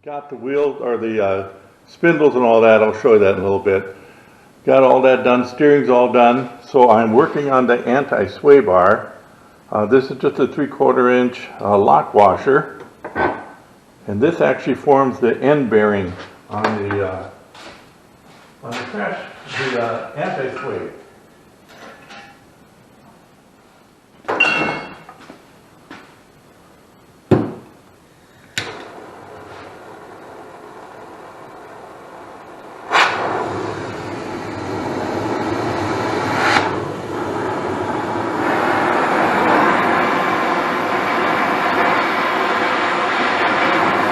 Got the wheels or the spindles and all that. I'll show you that in a little bit. Got all that done. Steering's all done. So I'm working on the anti-sway bar. This is just a 3/4 inch lock washer. And this actually forms the end bearing on the crash, the anti-sway.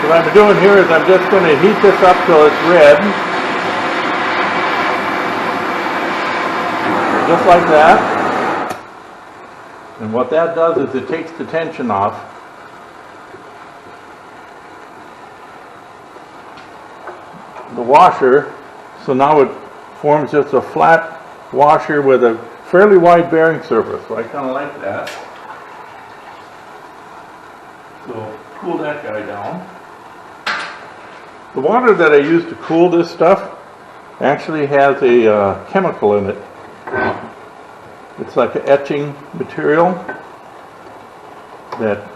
What I'm doing here is I'm just going to heat this up till it's red. Just like that. And what that does is it takes the tension off. The washer, so now it forms just a flat washer with a fairly wide bearing surface. So I kind of like that. So cool that guy down. The water that I use to cool this stuff actually has a chemical in it. It's like an etching material that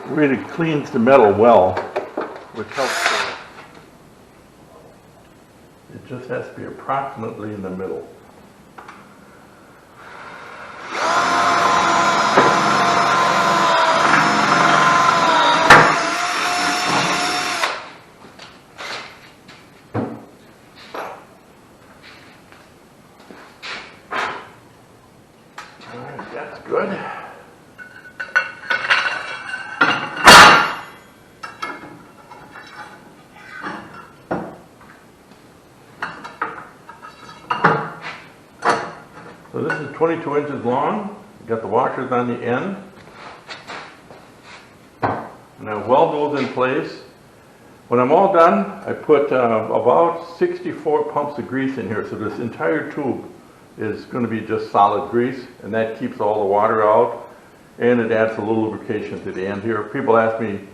really cleans the metal well, which helps. It just has to be approximately in the middle. Alright, that's good. So this is 22 inches long. Got the washers on the end. And I weld those in place. When I'm all done, I put about 64 pumps of grease in here. So this entire tube is going to be just solid grease, and that keeps all the water out, and it adds a little lubrication to the end here. People ask me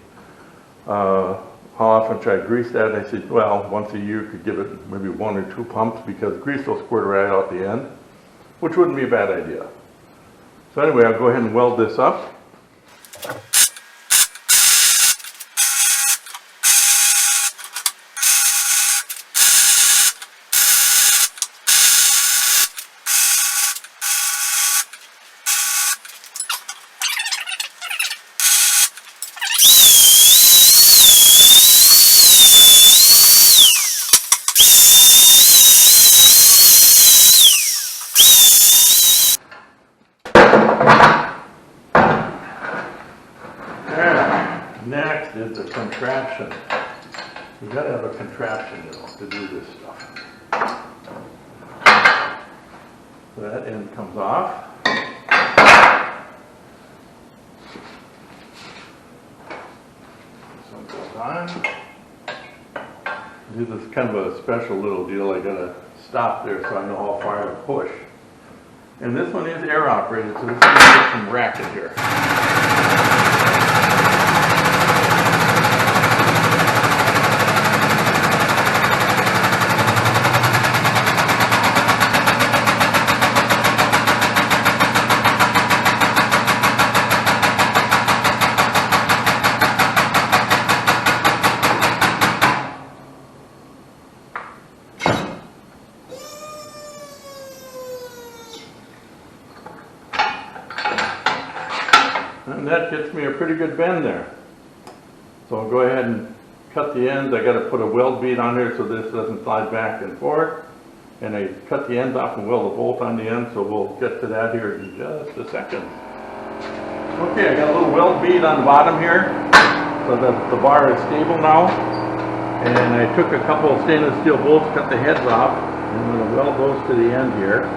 how often should I grease that, and I said, well, once a year you could give it maybe 1 or 2 pumps, because grease will squirt right out the end, which wouldn't be a bad idea. So anyway, I'll go ahead and weld this up. Next is the contraption. You've got to have a contraption, to do this stuff. So that end comes off. This one goes on. This is kind of a special little deal. I got to stop there so I know how far to push. And this one is air operated, so this is going to get some racket here. And that gets me a pretty good bend there. So I'll go ahead and cut the ends. I got to put a weld bead on there so this doesn't slide back and forth. And I cut the ends off and weld a bolt on the end, so we'll get to that here in just a second. Okay, I got a little weld bead on the bottom here, so that the bar is stable now. And I took a couple of stainless steel bolts, cut the heads off, and I'm going to weld those to the end here.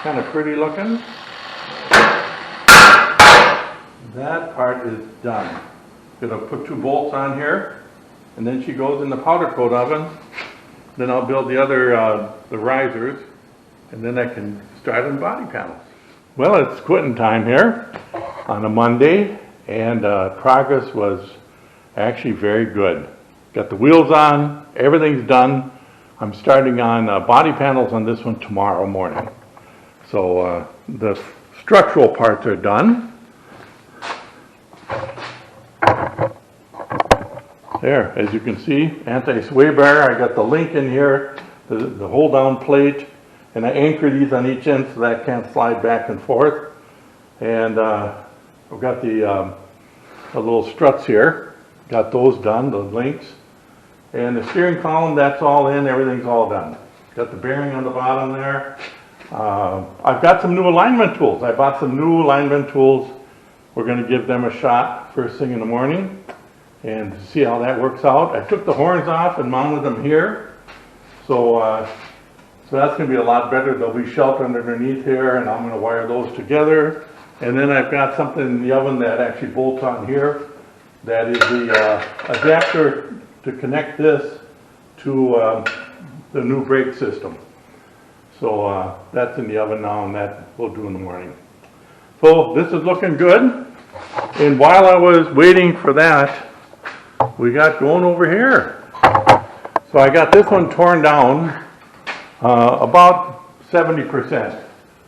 kind of pretty looking. That part is done. Gonna put 2 bolts on here, and then she goes in the powder coat oven. Then I'll build the other, the risers, and then I can start on body panels. Well, it's quitting time here on a Monday, and progress was actually very good. Got the wheels on, everything's done. I'm starting on body panels on this one tomorrow morning. So the structural parts are done. There, as you can see, anti-sway bar. I got the link in here, the hold down plate, and I anchor these on each end so that I can't slide back and forth. And I've got the little struts here, got those done, the links. And the steering column, that's all in, everything's all done. Got the bearing on the bottom there. I've got some new alignment tools. I bought some new alignment tools. We're going to give them a shot first thing in the morning and see how that works out. I took the horns off and mounted them here. So that's going to be a lot better. They'll be sheltered underneath here, and I'm going to wire those together. And then I've got something in the oven that actually bolts on here. That is the adapter to connect this to the new brake system. So that's in the oven now, and that we'll do in the morning. So this is looking good. And while I was waiting for that, we got going over here. So I got this one torn down about 70%.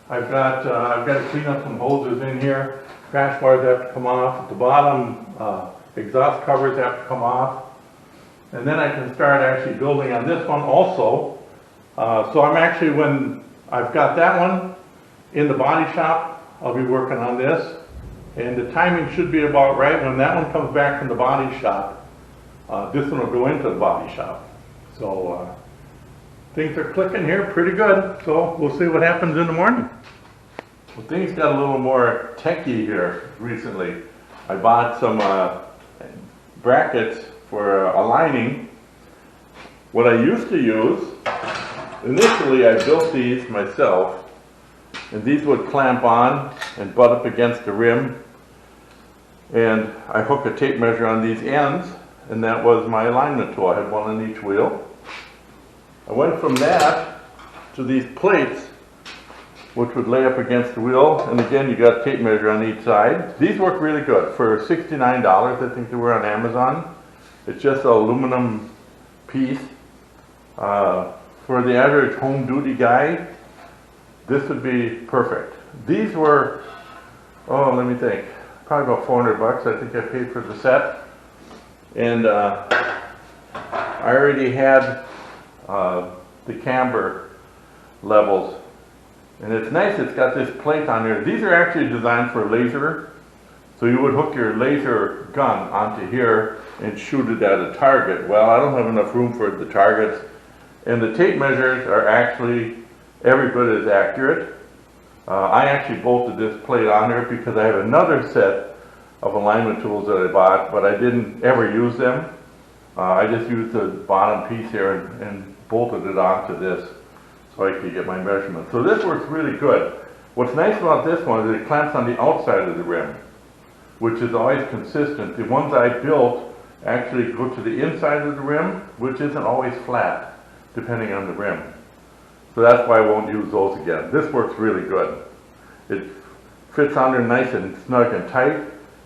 I've got to clean up some hoses in here. Crash bars have to come off. The bottom exhaust covers have to come off. And then I can start actually building on this one also. So I'm actually, when I've got that one in the body shop, I'll be working on this. And the timing should be about right. When that one comes back from the body shop, this one will go into the body shop. So things are clicking here pretty good. So we'll see what happens in the morning. Well, things got a little more techy here recently. I bought some brackets for aligning. What I used to use, initially I built these myself, and these would clamp on and butt up against the rim, and I hook a tape measure on these ends, and that was my alignment tool. I had one on each wheel. I went from that to these plates, which would lay up against the wheel, and again you got a tape measure on each side. These work really good. For $69, I think they were on Amazon. It's just an aluminum piece. For the average home duty guy, this would be perfect. These were, oh, let me think, probably about 400 bucks. I think I paid for the set. And I already had the camber levels. And it's nice, it's got this plate on here. These are actually designed for laser. So you would hook your laser gun onto here and shoot it at a target. Well, I don't have enough room for the targets. And the tape measures are actually every bit as accurate. I actually bolted this plate on here because I have another set of alignment tools that I bought, but I didn't ever use them. I just used the bottom piece here and bolted it onto this so I could get my measurements. So this works really good. What's nice about this one is it clamps on the outside of the rim, which is always consistent. The ones I built actually go to the inside of the rim, which isn't always flat, depending on the rim. So that's why I won't use those again. This works really good. It fits on there nice and snug and tight,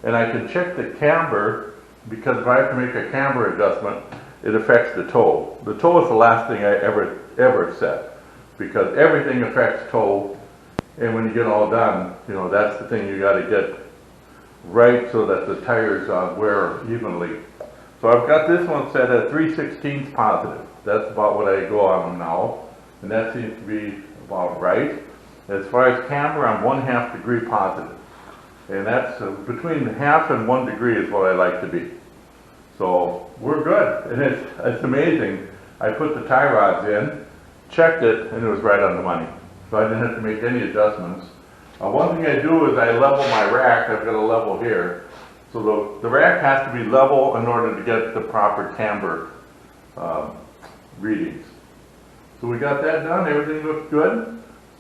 and I can check the camber, because if I have to make a camber adjustment, it affects the toe. The toe is the last thing I ever set, because everything affects toe, and when you get all done, you know, that's the thing you got to get right so that the tires wear evenly. So I've got this one set at 3/16 positive. That's about what I go on them now, and that seems to be about right. As far as camber, I'm 1/2 degree positive, and that's between 1/2 and 1 degree is what I like to be. So we're good, and it's amazing. I put the tie rods in, checked it, and it was right on the money. So I didn't have to make any adjustments. One thing I do is I level my rack. I've got a level here. So the rack has to be level in order to get the proper camber readings. So we got that done. Everything looks good.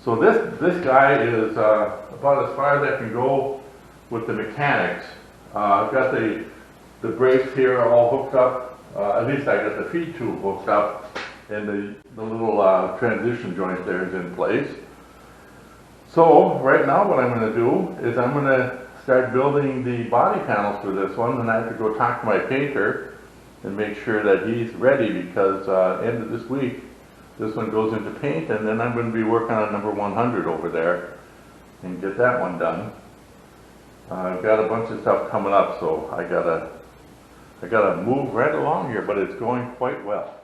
So this guy is about as far as I can go with the mechanics. I've got the brakes here all hooked up. At least I got the feed tube hooked up, and the little transition joint there is in place. So right now what I'm going to do is I'm going to start building the body panels for this one, and I have to go talk to my painter and make sure that he's ready, because end of this week this one goes into paint, and then I'm going to be working on number 100 over there and get that one done. I've got a bunch of stuff coming up, so I gotta move right along here, but it's going quite well.